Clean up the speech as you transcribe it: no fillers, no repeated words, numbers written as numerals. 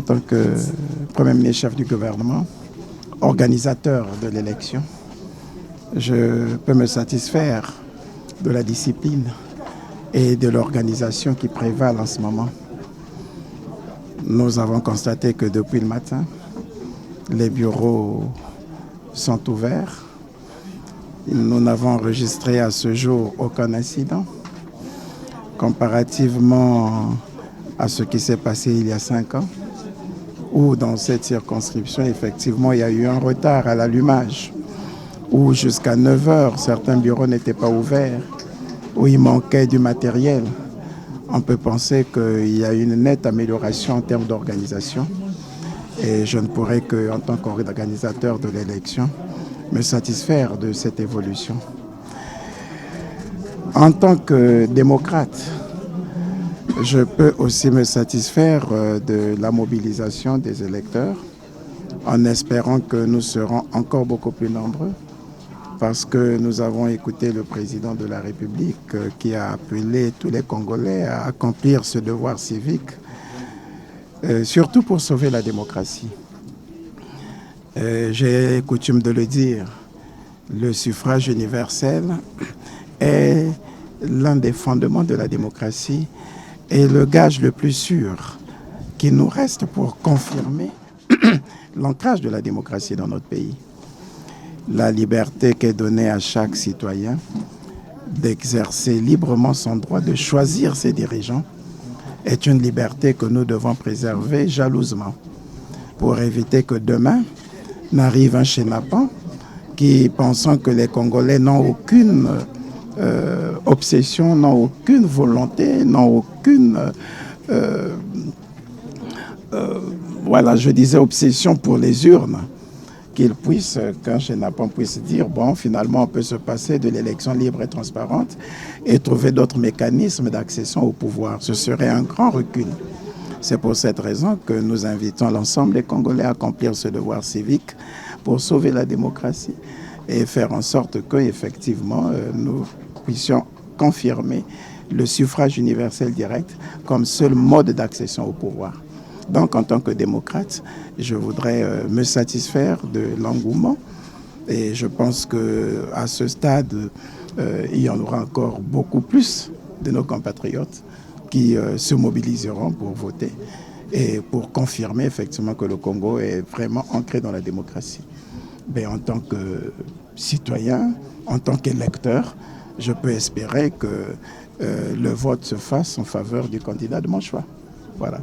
tant que Premier ministre chef du gouvernement, organisateur de l'élection, je peux me satisfaire de la discipline et de l'organisation qui prévalent en ce moment. Nous avons constaté que depuis le matin, les bureaux sont ouverts. Nous n'avons enregistré à ce jour aucun incident. Comparativement à ce qui s'est passé il y a 5 ans, où dans cette circonscription, effectivement, il y a eu un retard à l'allumage, où jusqu'à 9 heures, certains bureaux n'étaient pas ouverts, où il manquait du matériel. On peut penser qu'il y a une nette amélioration en termes d'organisation. Et je ne pourrais qu'en tant qu'organisateur de l'élection, me satisfaire de cette évolution. En tant que démocrate, je peux aussi me satisfaire de la mobilisation des électeurs en espérant que nous serons encore beaucoup plus nombreux parce que nous avons écouté le président de la République qui a appelé tous les Congolais à accomplir ce devoir civique, surtout pour sauver la démocratie. J'ai coutume de le dire, le suffrage universel est l'un des fondements de la démocratie et le gage le plus sûr qui nous reste pour confirmer l'ancrage de la démocratie dans notre pays. La liberté qui est donnée à chaque citoyen d'exercer librement son droit de choisir ses dirigeants est une liberté que nous devons préserver jalousement pour éviter que demain n'arrive un chenapan qui, pensant que les Congolais n'ont aucune obsession, n'ont aucune volonté, n'ont aucune obsession pour les urnes, qu'un chenapan puisse dire, bon, finalement, on peut se passer de l'élection libre et transparente et trouver d'autres mécanismes d'accession au pouvoir. Ce serait un grand recul. C'est pour cette raison que nous invitons l'ensemble des Congolais à accomplir ce devoir civique pour sauver la démocratie et faire en sorte que, effectivement, nous puissions confirmer le suffrage universel direct comme seul mode d'accession au pouvoir. Donc, en tant que démocrate, je voudrais me satisfaire de l'engouement et je pense qu'à ce stade, il y en aura encore beaucoup plus de nos compatriotes qui se mobiliseront pour voter et pour confirmer effectivement que le Congo est vraiment ancré dans la démocratie. Mais en tant que citoyen, en tant qu'électeur, je peux espérer que le vote se fasse en faveur du candidat de mon choix. Voilà.